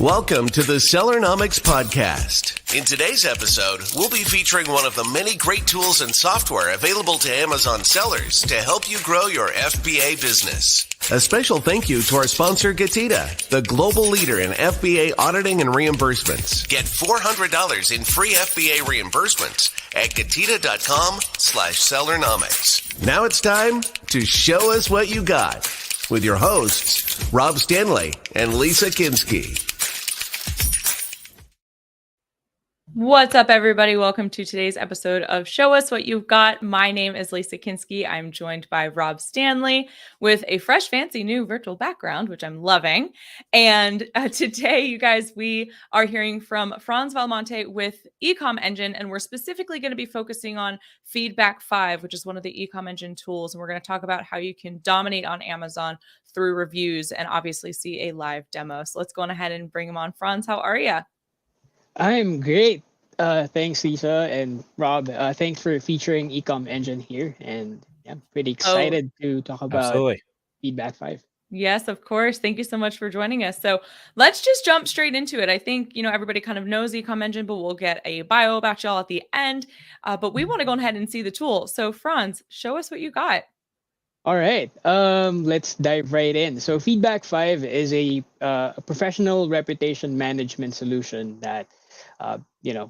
Welcome to the Sellernomics podcast. In today's episode, we'll be featuring one of the many great tools and software available to Amazon sellers to help you grow your FBA business. A special thank you to our sponsor, GETIDA, the global leader in FBA auditing and reimbursements. Get $400 in free FBA reimbursements at getida.com/Sellernomics. Now it's time to show us what you got with your hosts, Rob Stanley and Lisa Kinski. What's up, everybody? Welcome to today's episode of Show Us What You've Got. My name is Lisa Kinski. I'm joined by Rob Stanley with a fresh, fancy new virtual background, which I'm loving. And today, you guys, we are hearing from Franz Valmonte with eComEngine, and we're specifically going to be focusing on FeedbackFive, which is one of the eComEngine tools. And we're going to talk about how you can dominate on Amazon through reviews and obviously see a live demo. So let's go on ahead and bring him on. Franz, how are you? I'm great. Thanks, Lisa and Rob. Thanks for featuring eComEngine here. And I'm pretty excited to talk about FeedbackFive. Yes, of course. Thank you so much for joining us. So let's just jump straight into it. I think, everybody kind of knows eComEngine, but we'll get a bio about y'all at the end. But we want to go ahead and see the tool. So Franz, show us what you got. All right. Let's dive right in. So FeedbackFive is a professional reputation management solution that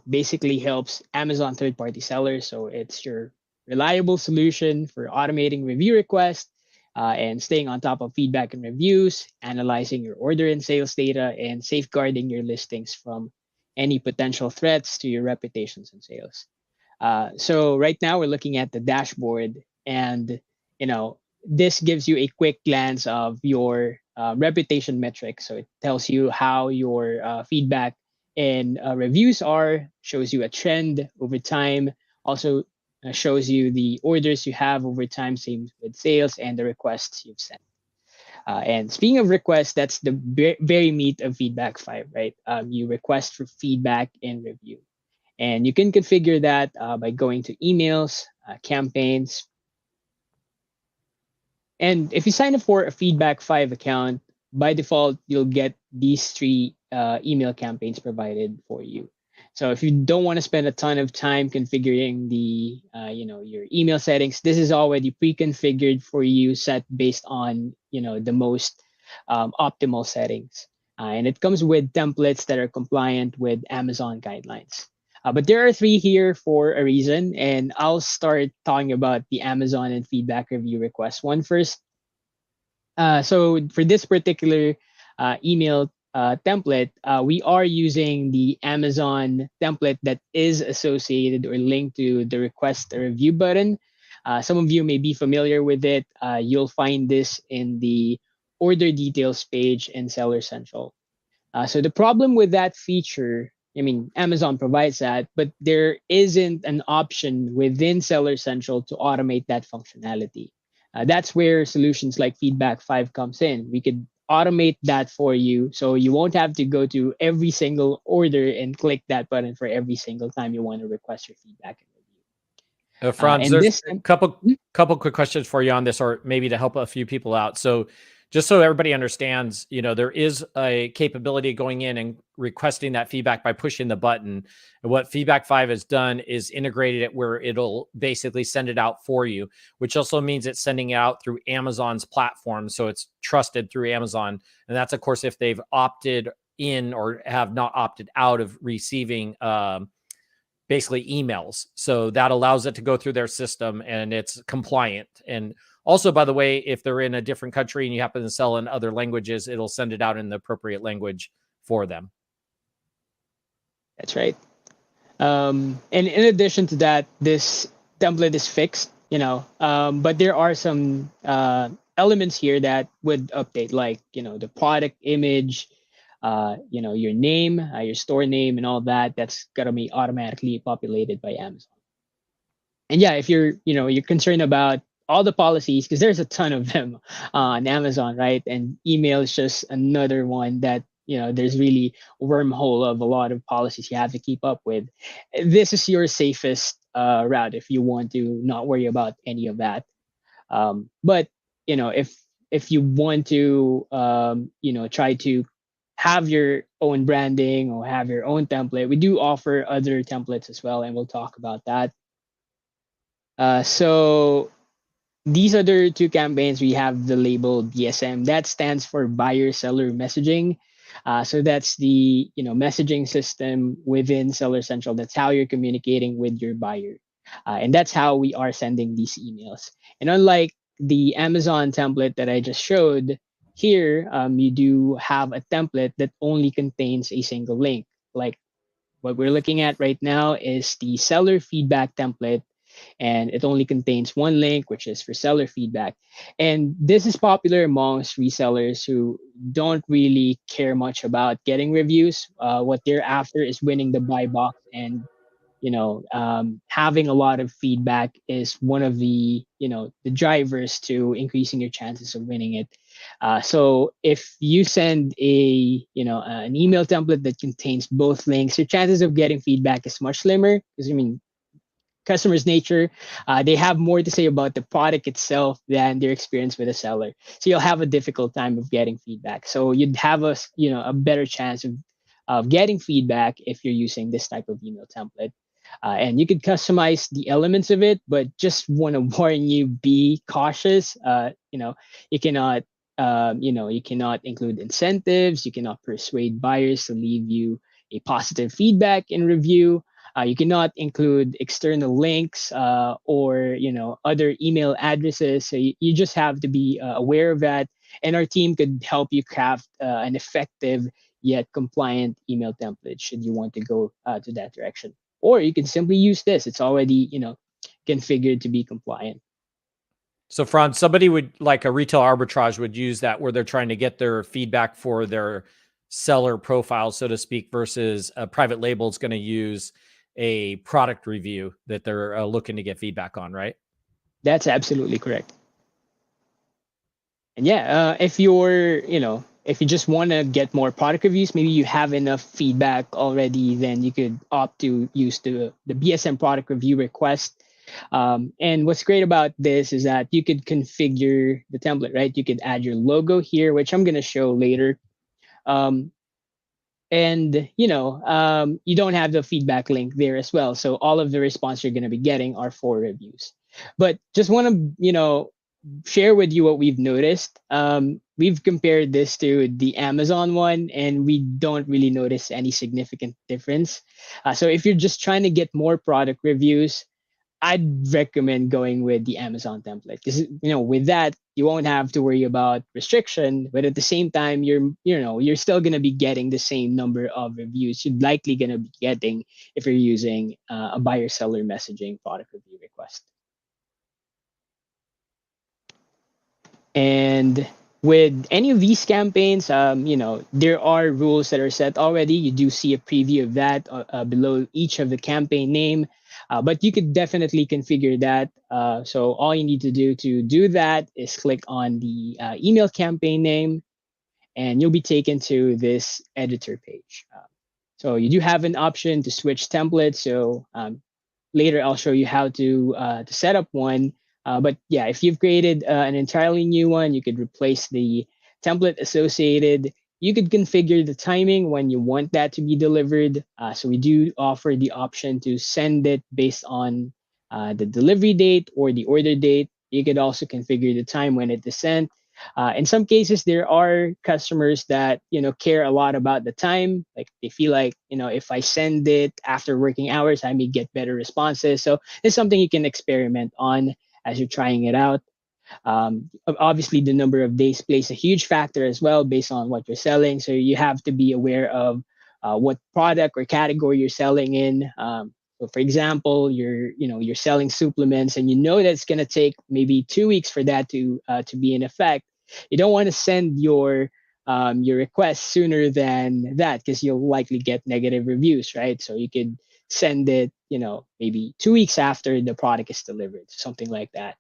basically helps Amazon third-party sellers. So it's your reliable solution for automating review requests and staying on top of feedback and reviews, analyzing your order and sales data, and safeguarding your listings from any potential threats to your reputations and sales. So right now we're looking at the dashboard, and this gives you a quick glance of your reputation metrics. So it tells you how your feedback and reviews are, shows you a trend over time, also shows you the orders you have over time, same with sales, and the requests you've sent. And speaking of requests, that's the very meat of FeedbackFive, right? You request for feedback and review. And you can configure that by going to emails, campaigns. And if you sign up for a FeedbackFive account, by default, you'll get these three email campaigns provided for you. So if you don't want to spend a ton of time configuring the, your email settings, this is already pre-configured for you, set based on, the most optimal settings. And it comes with templates that are compliant with Amazon guidelines. But there are three here for a reason, and I'll start talking about the Amazon and feedback review request one first. So for this particular email template, we are using the Amazon template that is associated or linked to the request a review button. Some of you may be familiar with it. You'll find this in the order details page in Seller Central. So the problem with that feature, Amazon provides that, but there isn't an option within Seller Central to automate that functionality. That's where solutions like FeedbackFive comes in. We could automate that for you, so you won't have to go to every single order and click that button for every single time you want to request your feedback and review. Franz, there's a couple quick questions for you on this, or maybe to help a few people out. So just so everybody understands, there is a capability going in and requesting that feedback by pushing the button. And what FeedbackFive has done is integrated it where it'll basically send it out for you, which also means it's sending it out through Amazon's platform. So it's trusted through Amazon. And that's, of course, if they've opted in or have not opted out of receiving basically emails. So that allows it to go through their system and it's compliant. And also, by the way, if they're in a different country and you happen to sell in other languages, it'll send it out in the appropriate language for them. That's right. And in addition to that, this template is fixed, but there are some elements here that would update, like, the product image, your name, your store name, and all that. That's got to be automatically populated by Amazon. And yeah, if you're concerned about all the policies, because there's a ton of them on Amazon, right? And email is just another one that, there's really a wormhole of a lot of policies you have to keep up with. This is your safest route if you want to not worry about any of that. But, if you want to, try to have your own branding or have your own template, we do offer other templates as well, and we'll talk about that. So these other two campaigns, we have the label BSM. That stands for buyer seller messaging. So that's the messaging system within Seller Central. That's how you're communicating with your buyer, and that's how we are sending these emails. And unlike the Amazon template that I just showed here, you do have a template that only contains a single link. Like what we're looking at right now is the seller feedback template, and it only contains one link, which is for seller feedback. And this is popular amongst resellers who don't really care much about getting reviews. What they're after is winning the buy box, and having a lot of feedback is one of the drivers to increasing your chances of winning it. So if you send an email template that contains both links, your chances of getting feedback is much slimmer, because customers' nature, they have more to say about the product itself than their experience with a seller. So you'll have a difficult time of getting feedback. So you'd have a better chance of getting feedback if you're using this type of email template. And you could customize the elements of it, but just want to warn you, be cautious. You cannot, you cannot include incentives. You cannot persuade buyers to leave you a positive feedback in review. You cannot include external links or other email addresses. So you just have to be aware of that. And our team could help you craft an effective yet compliant email template should you want to go to that direction. Or you can simply use this. It's already configured to be compliant. So, Franz, somebody would, like a retail arbitrage, would use that where they're trying to get their feedback for their seller profile, so to speak, versus a private label is going to use a product review that they're looking to get feedback on, right? That's absolutely correct. And yeah, if you just want to get more product reviews, maybe you have enough feedback already, then you could opt to use the BSM product review request. And what's great about this is that you could configure the template, right? You could add your logo here, which I'm going to show later. And you don't have the feedback link there as well. So all of the response you're going to be getting are for reviews. But just want to, share with you what we've noticed. We've compared this to the Amazon one, and we don't really notice any significant difference. So if you're just trying to get more product reviews, I'd recommend going with the Amazon template, because with that you won't have to worry about restriction, but at the same time you're still going to be getting the same number of reviews you're likely going to be getting if you're using a buyer seller messaging product review request. And with any of these campaigns, there are rules that are set already. You do see a preview of that below each of the campaign name, but you could definitely configure that. So all you need to do that is click on the email campaign name, and you'll be taken to this editor page. So you do have an option to switch templates. So later I'll show you how to set up one. But yeah, if you've created an entirely new one, you could replace the template associated. You could configure the timing when you want that to be delivered. So we do offer the option to send it based on the delivery date or the order date. You could also configure the time when it is sent. In some cases, there are customers that care a lot about the time. Like they feel like if I send it after working hours, I may get better responses. So it's something you can experiment on as you're trying it out. Obviously, the number of days plays a huge factor as well based on what you're selling. So you have to be aware of what product or category you're selling in. So for example, you're selling supplements, and that it's going to take maybe 2 weeks for that to be in effect. You don't want to send your request sooner than that, because you'll likely get negative reviews, right? So you could send it, maybe 2 weeks after the product is delivered, something like that.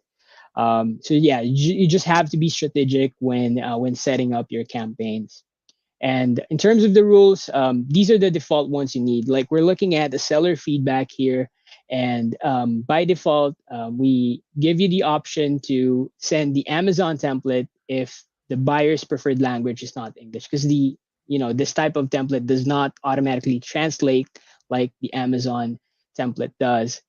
So yeah, you just have to be strategic when setting up your campaigns. And in terms of the rules, these are the default ones you need. Like we're looking at the seller feedback here, and by default, we give you the option to send the Amazon template if the buyer's preferred language is not English, because the this type of template does not automatically translate like the Amazon template does.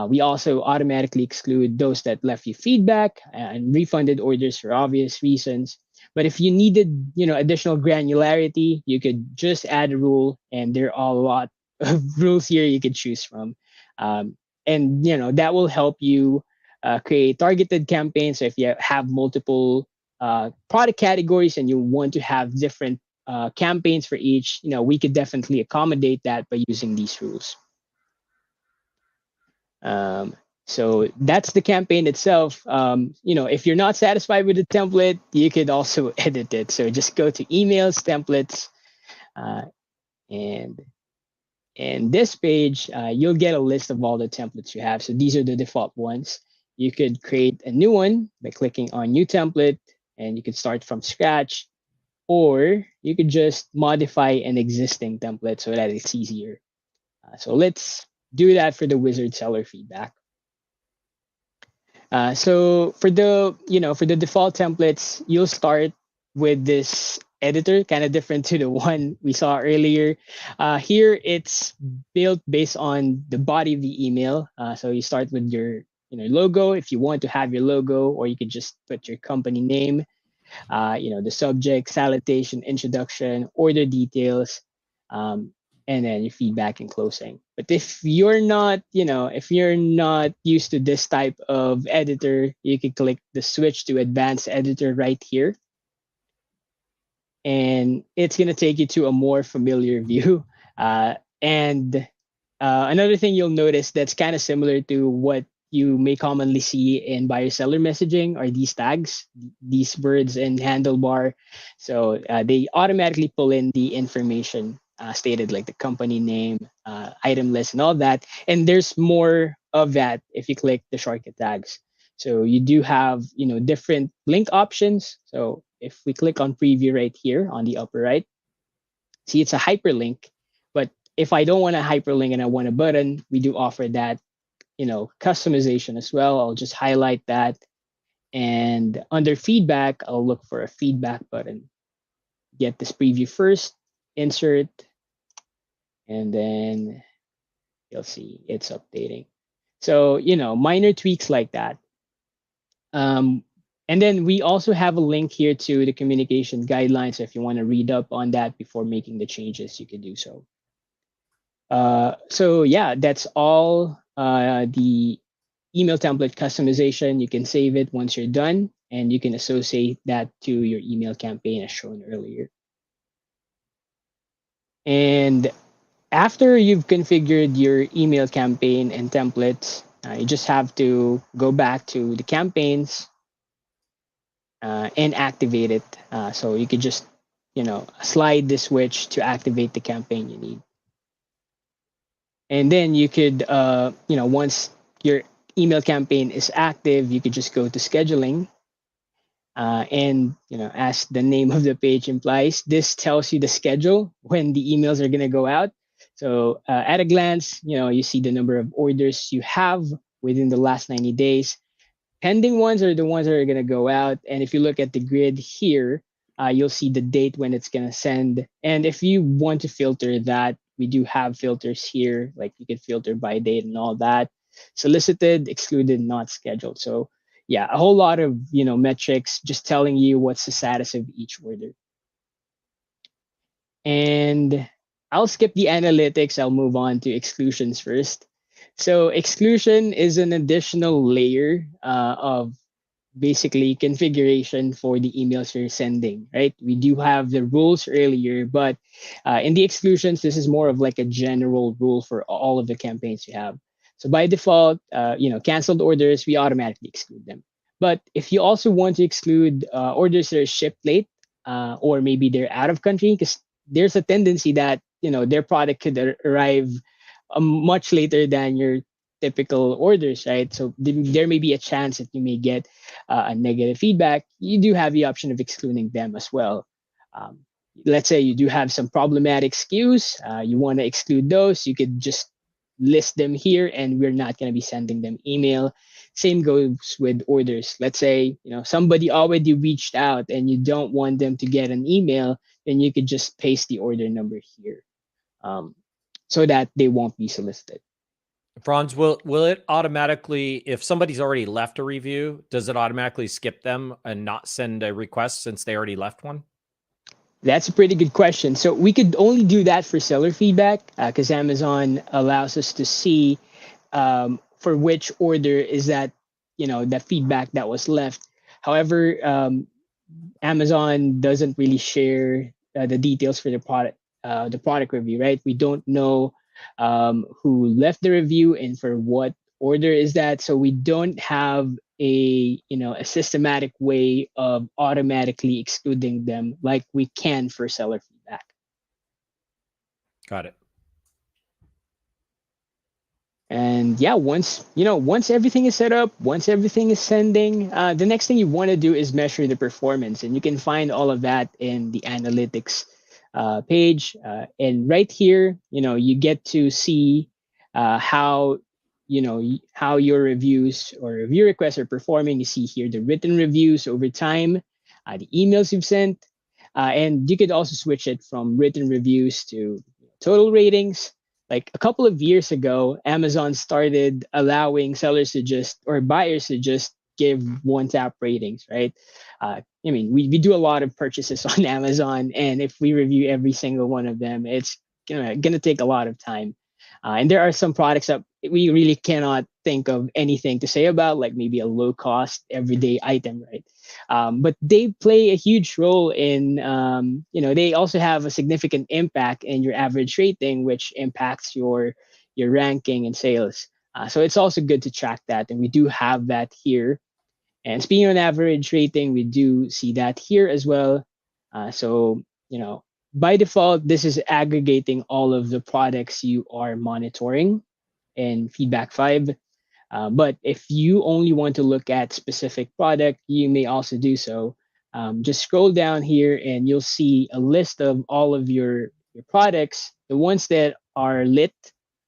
We also automatically exclude those that left you feedback and refunded orders for obvious reasons. But if you needed, additional granularity, you could just add a rule, and there are a lot of rules here you could choose from. And that will help you create targeted campaigns. So if you have multiple product categories and you want to have different campaigns for each, we could definitely accommodate that by using these rules. So that's the campaign itself. If you're not satisfied with the template, you could also edit it. So just go to emails, templates, and in this page, you'll get a list of all the templates you have. So these are the default ones. You could create a new one by clicking on new template, and you could start from scratch, or you could just modify an existing template so that it's easier. So let's do that for the wizard seller feedback. So for the default templates, you'll start with this editor, kind of different to the one we saw earlier. Here it's built based on the body of the email. So you start with your logo if you want to have your logo, or you could just put your company name, the subject, salutation, introduction, order details, and then your feedback and closing. But if you're not, used to this type of editor, you can click the switch to advanced editor right here. And it's going to take you to a more familiar view. And another thing you'll notice that's kind of similar to what you may commonly see in buyer-seller messaging are these tags, these words in handlebar. So they automatically pull in the information stated, like the company name, item list, and all that. And there's more of that if you click the shortcut tags. So you do have, different link options. So if we click on preview right here on the upper right, see it's a hyperlink. But if I don't want a hyperlink and I want a button, we do offer that, customization as well. I'll just highlight that. And under feedback, I'll look for a feedback button. Get this preview first, insert, and then you'll see it's updating. So, minor tweaks like that. And then we also have a link here to the communication guidelines. So if you want to read up on that before making the changes, you can do so. So yeah, that's all the email template customization. You can save it once you're done, and you can associate that to your email campaign as shown earlier. And after you've configured your email campaign and templates, you just have to go back to the campaigns and activate it. So you could just, slide the switch to activate the campaign you need. And then you could, once your email campaign is active, you could just go to scheduling. And, as the name of the page implies, this tells you the schedule when the emails are going to go out. So at a glance, you see the number of orders you have within the last 90 days. Pending ones are the ones that are going to go out. And if you look at the grid here, you'll see the date when it's going to send. And if you want to filter that, we do have filters here, like you can filter by date and all that. Solicited, excluded, not scheduled. So yeah, a whole lot of metrics just telling you what's the status of each order. And I'll skip the analytics. I'll move on to exclusions first. So exclusion is an additional layer of basically configuration for the emails you're sending, right? We do have the rules earlier, but in the exclusions, this is more of like a general rule for all of the campaigns you have. So by default, canceled orders, we automatically exclude them. But if you also want to exclude orders that are shipped late, or maybe they're out of country, because there's a tendency that their product could arrive much later than your typical orders, right? So there may be a chance that you may get a negative feedback. You do have the option of excluding them as well. Let's say you do have some problematic SKUs, you want to exclude those, you could just list them here, and we're not going to be sending them email. Same goes with orders. Let's say somebody already reached out and you don't want them to get an email, and you could just paste the order number here, so that they won't be solicited. Franz, will it automatically, if somebody's already left a review, does it automatically skip them and not send a request since they already left one? That's a pretty good question. So we could only do that for seller feedback because Amazon allows us to see for which order is that, that feedback that was left. However, Amazon doesn't really share the details for the product review, right? We don't know who left the review and for what order is that. So we don't have a systematic way of automatically excluding them like we can for seller feedback. Got it. And yeah, once everything is set up, once everything is sending, the next thing you want to do is measure the performance, and you can find all of that in the analytics page. And right here, you get to see how your reviews or review requests are performing. You see here the written reviews over time, the emails you've sent, and you could also switch it from written reviews to total ratings. Like a couple of years ago, Amazon started allowing sellers or buyers to just give one tap ratings, right? We do a lot of purchases on Amazon, and if we review every single one of them, it's gonna take a lot of time. And there are some products that we really cannot think of anything to say about, like maybe a low cost everyday item, right? But they play a huge role in, they also have a significant impact in your average rating, which impacts your ranking and sales. So it's also good to track that. And we do have that here. And speaking on average rating, we do see that here as well. So, by default, this is aggregating all of the products you are monitoring in FeedbackFive. But if you only want to look at specific product, you may also do so. Just scroll down here and you'll see a list of all of your products. The ones that are lit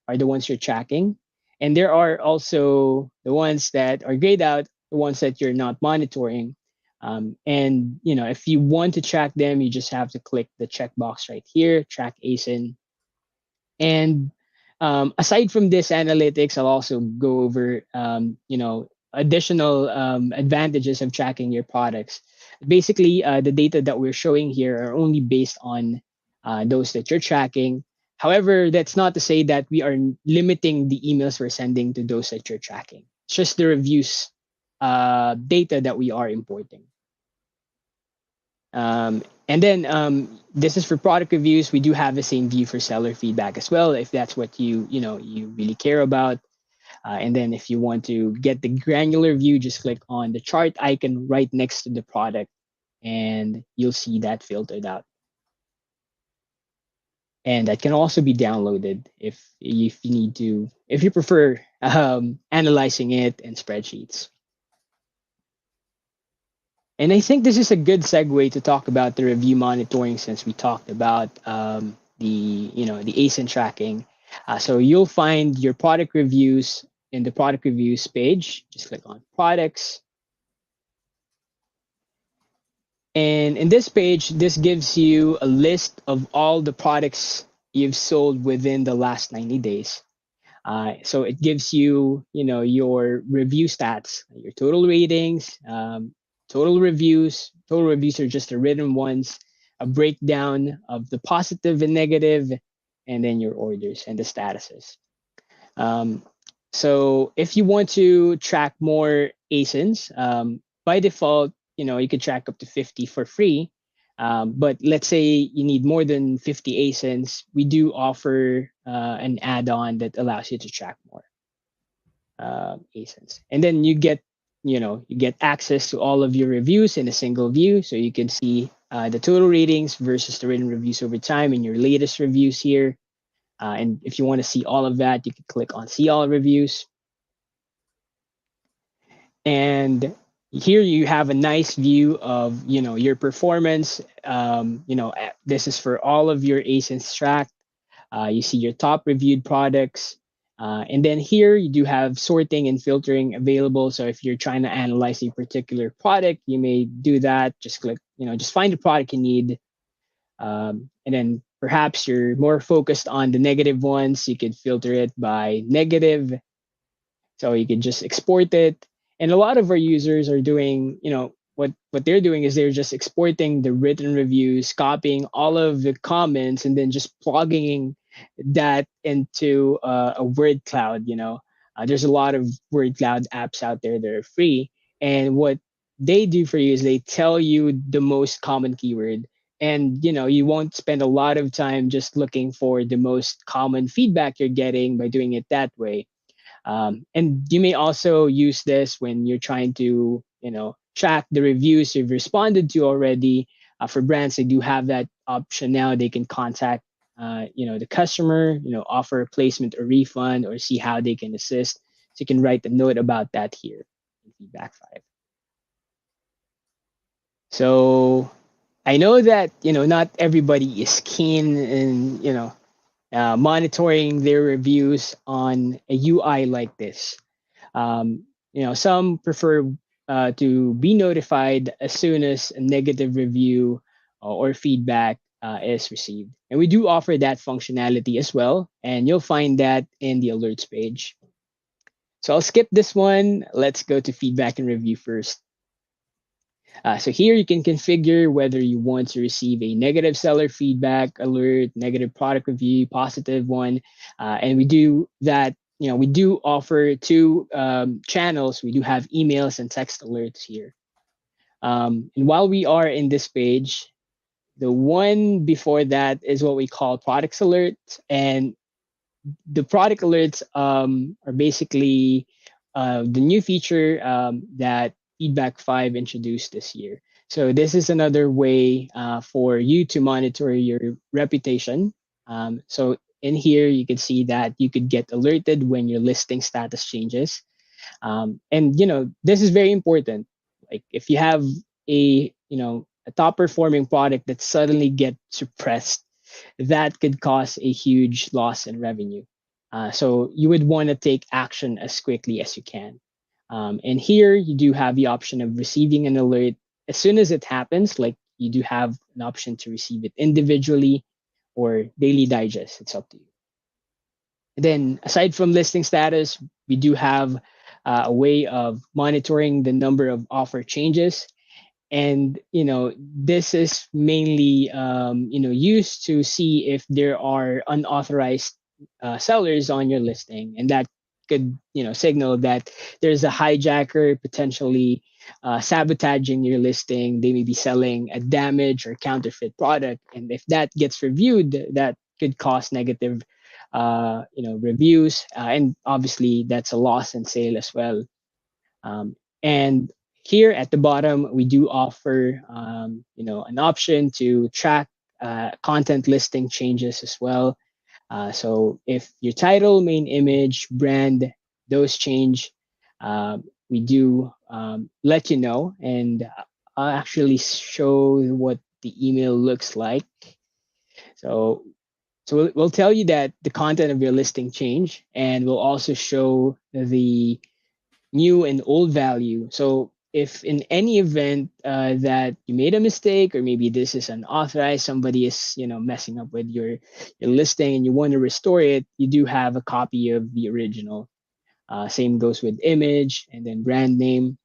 are the ones you're tracking. And there are also the ones that are grayed out, the ones that you're not monitoring. And if you want to track them, you just have to click the checkbox right here, track ASIN. And aside from this analytics, I'll also go over additional advantages of tracking your products. Basically, the data that we're showing here are only based on those that you're tracking. However, that's not to say that we are limiting the emails we're sending to those that you're tracking. It's just the reviews data that we are importing. And then this is for product reviews. We do have the same view for seller feedback as well, if that's what you really care about. And then if you want to get the granular view, just click on the chart icon right next to the product, and you'll see that filtered out. And that can also be downloaded if you prefer analyzing it in spreadsheets. And I think this is a good segue to talk about the review monitoring, since we talked about the ASIN tracking. So you'll find your product reviews in the product reviews page. Just click on products. And in this page, this gives you a list of all the products you've sold within the last 90 days. So it gives you, your review stats, your total ratings, total reviews. Total reviews are just the written ones, a breakdown of the positive and negative, and then your orders and the statuses. So if you want to track more ASINs, by default, you can track up to 50 for free. But let's say you need more than 50 ASINs, we do offer an add-on that allows you to track more ASINs. And then you get access to all of your reviews in a single view. So you can see the total ratings versus the written reviews over time in your latest reviews here. And if you want to see all of that, you can click on see all reviews. And here you have a nice view of, your performance. This is for all of your ASINs tracked. You see your top reviewed products. And then here you do have sorting and filtering available. So if you're trying to analyze a particular product, you may do that. Just click, just find the product you need. And then perhaps you're more focused on the negative ones. You could filter it by negative. So you can just export it. And a lot of our users are doing, what they're doing is they're just exporting the written reviews, copying all of the comments, and then just plugging that into a word cloud. There's a lot of word cloud apps out there that are free. And what they do for you is they tell you the most common keyword. And you won't spend a lot of time just looking for the most common feedback you're getting by doing it that way. And you may also use this when you're trying to, track the reviews you've responded to already. For brands, they do have that option now. They can contact, the customer, offer a placement or refund, or see how they can assist. So you can write a note about that here in FeedbackFive. So I know that, not everybody is keen in, monitoring their reviews on a UI like this. Some prefer to be notified as soon as a negative review or feedback is received. And we do offer that functionality as well. And you'll find that in the alerts page. So I'll skip this one. Let's go to feedback and review first. So here you can configure whether you want to receive a negative seller feedback alert, negative product review, positive one. And we do that. We do offer two channels. We do have emails and text alerts here. And while we are in this page, the one before that is what we call products alerts. And the product alerts are basically the new feature that FeedbackFive introduced this year. So this is another way for you to monitor your reputation. So in here, you can see that you could get alerted when your listing status changes. And this is very important. Like if you have a top performing product that suddenly gets suppressed, that could cause a huge loss in revenue. So you would want to take action as quickly as you can. And here you do have the option of receiving an alert as soon as it happens. Like you do have an option to receive it individually or daily digest. It's up to you. And then aside from listing status, we do have a way of monitoring the number of offer changes. And this is mainly used to see if there are unauthorized sellers on your listing, and that could signal that there's a hijacker potentially sabotaging your listing. They may be selling a damaged or counterfeit product, and if that gets reviewed, that could cause negative reviews, and obviously that's a loss in sale as well. And here at the bottom, we do offer an option to track content listing changes as well. So if your title, main image, brand, those change, we do let you know, and I'll actually show what the email looks like. So we'll tell you that the content of your listing change, and we'll also show the new and old value. So if in any event that you made a mistake, or maybe this is unauthorized, somebody is messing up with your listing and you want to restore it, you do have a copy of the original. Same goes with image and then brand name.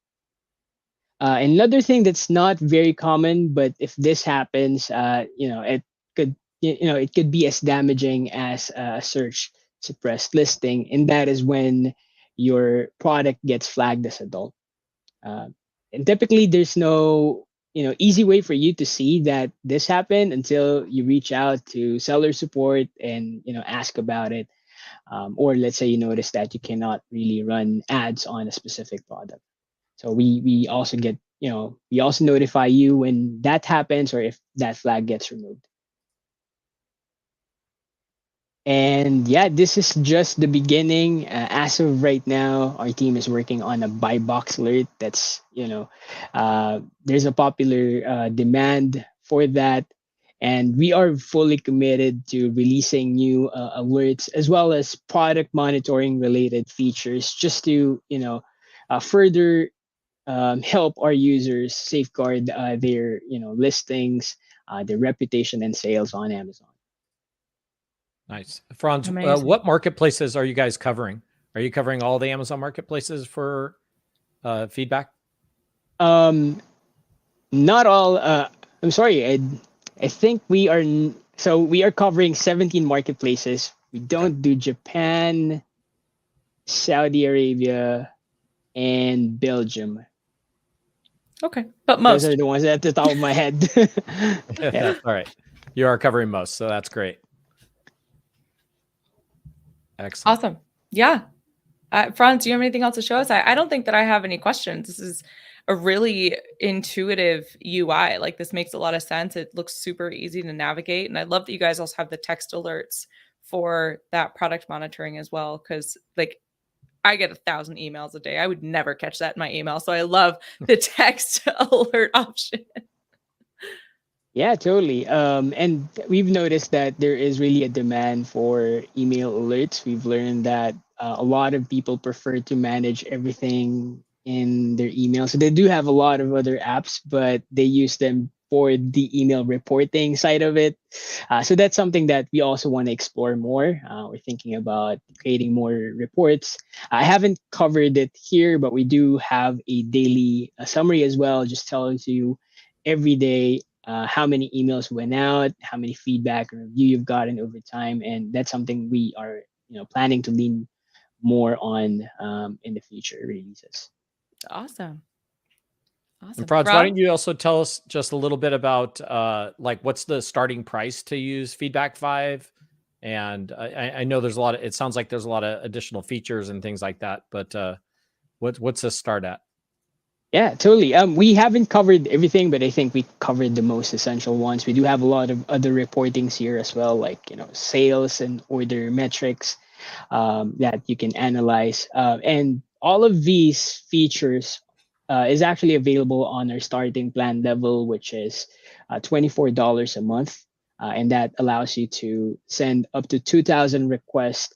Another thing that's not very common, but if this happens, it could be as damaging as a search suppressed listing, and that is when your product gets flagged as adult. And typically, there's no easy way for you to see that this happened until you reach out to seller support and ask about it. Or let's say you notice that you cannot really run ads on a specific product. So we also get we also notify you when that happens or if that flag gets removed. And yeah, this is just the beginning. As of right now, our team is working on a buy box alert. That's there's a popular demand for that, and we are fully committed to releasing new alerts as well as product monitoring related features, just to further help our users safeguard their listings their reputation and sales on Amazon. Nice. Franz, Amazing. what marketplaces are you guys covering? Are you covering all the Amazon marketplaces for feedback? Not all. I'm sorry. I think we are. So we are covering 17 marketplaces. We don't do Japan, Saudi Arabia, and Belgium. Okay, but most. Those are the ones at the top of my head. Yeah. All right. You are covering most, so that's great. Excellent. Awesome. Yeah. Franz, do you have anything else to show us? I don't think that I have any questions. This is a really intuitive UI. Like, this makes a lot of sense. It looks super easy to navigate. And I love that you guys also have the text alerts for that product monitoring as well. Because like, I get 1,000 emails a day. I would never catch that in my email. So I love the text alert option. Yeah, totally. And we've noticed that there is really a demand for email alerts. We've learned that a lot of people prefer to manage everything in their email. So they do have a lot of other apps, but they use them for the email reporting side of it. So that's something that we also want to explore more. We're thinking about creating more reports. I haven't covered it here, but we do have a daily summary as well. Just tells you every day how many emails went out, how many feedback and review you've gotten over time, and that's something we are planning to lean more on in the future releases. Awesome. And Franz, why don't you also tell us just a little bit about like what's the starting price to use FeedbackFive? And I know there's a lot of, it sounds like there's a lot of additional features and things like that, but what's the start at? Yeah, totally. We haven't covered everything, but I think we covered the most essential ones. We do have a lot of other reportings here as well, like sales and order metrics that you can analyze. And all of these features is actually available on our starting plan level, which is $24 a month. And that allows you to send up to 2,000 requests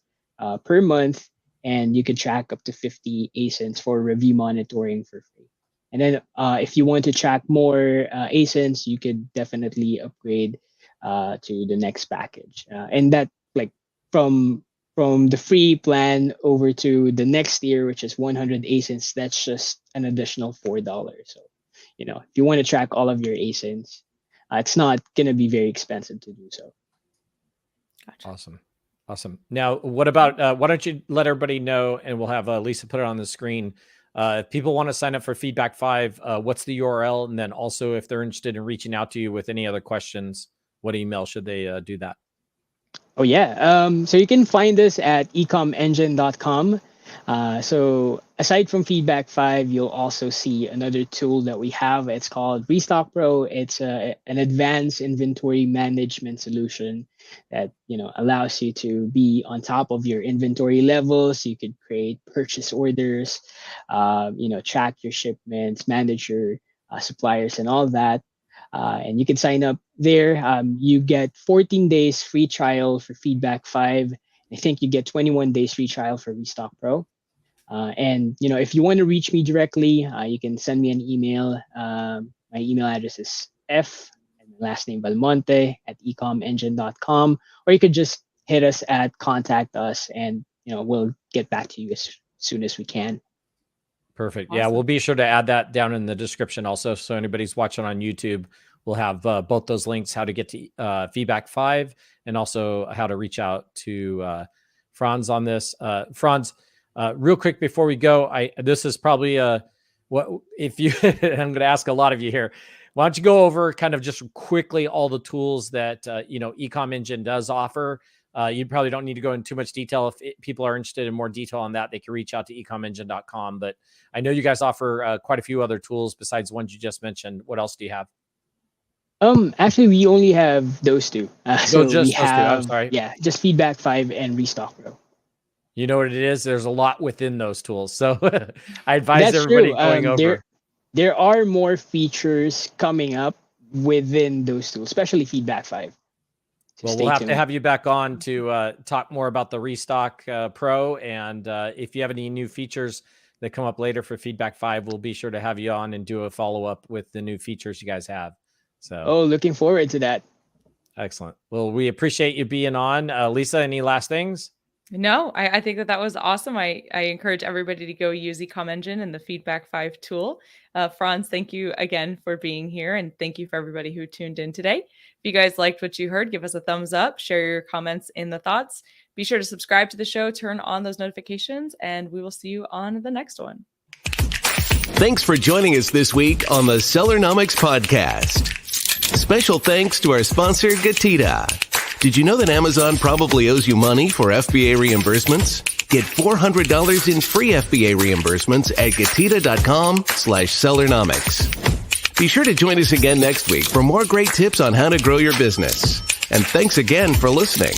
per month, and you can track up to 50 ASINs for review monitoring for free. And then if you want to track more ASINs, you could definitely upgrade to the next package. And that, like, from the free plan over to the next tier, which is 100 ASINs, that's just an additional $4. So, if you want to track all of your ASINs, it's not going to be very expensive to do so. Gotcha. Awesome. Now, what about, why don't you let everybody know, and we'll have Lisa put it on the screen. If people want to sign up for FeedbackFive, what's the URL? And then also, if they're interested in reaching out to you with any other questions, what email should they do that? Oh, yeah. So you can find us at eComEngine.com. So aside from FeedbackFive, you'll also see another tool that we have. It's called Restock Pro. It's an advanced inventory management solution that allows you to be on top of your inventory levels. You could create purchase orders, track your shipments, manage your suppliers, and all that. And you can sign up there. You get 14 days free trial for FeedbackFive. I think you get 21 days free trial for Restock Pro. And if you want to reach me directly, you can send me an email. My email address is F and last name Belmonte at eComEngine.com, or you could just hit us at contact us, and we'll get back to you as soon as we can. Perfect. Awesome. Yeah, we'll be sure to add that down in the description also. So anybody's watching on YouTube, we'll have both those links, how to get to FeedbackFive and also how to reach out to Franz on this. Franz, real quick before we go, this is probably what if you I'm going to ask a lot of you here. Why don't you go over kind of just quickly all the tools that eComEngine does offer? You probably don't need to go into too much detail. If people are interested in more detail on that, they can reach out to eComEngine.com. But I know you guys offer quite a few other tools besides the ones you just mentioned. What else do you have? Actually, we only have those two. So just we those two. have, I'm sorry. Yeah, just FeedbackFive and Restock Pro. You know what it is? There's a lot within those tools. So I advise That's everybody true. going over. There are more features coming up within those tools, especially FeedbackFive. Well, we'll have to have you back on to talk more about the Restock Pro. And if you have any new features that come up later for FeedbackFive, we'll be sure to have you on and do a follow-up with the new features you guys have. So, looking forward to that. Excellent. Well, we appreciate you being on. Lisa, any last things? No, I think that was awesome. I encourage everybody to go use eComEngine and the FeedbackFive tool. Franz, thank you again for being here. And thank you for everybody who tuned in today. If you guys liked what you heard, give us a thumbs up, share your comments in the thoughts. Be sure to subscribe to the show, turn on those notifications, and we will see you on the next one. Thanks for joining us this week on the Sellernomics podcast. Special thanks to our sponsor, GETIDA. Did you know that Amazon probably owes you money for FBA reimbursements? Get $400 in free FBA reimbursements at GETIDA.com/Sellernomics. Be sure to join us again next week for more great tips on how to grow your business. And thanks again for listening.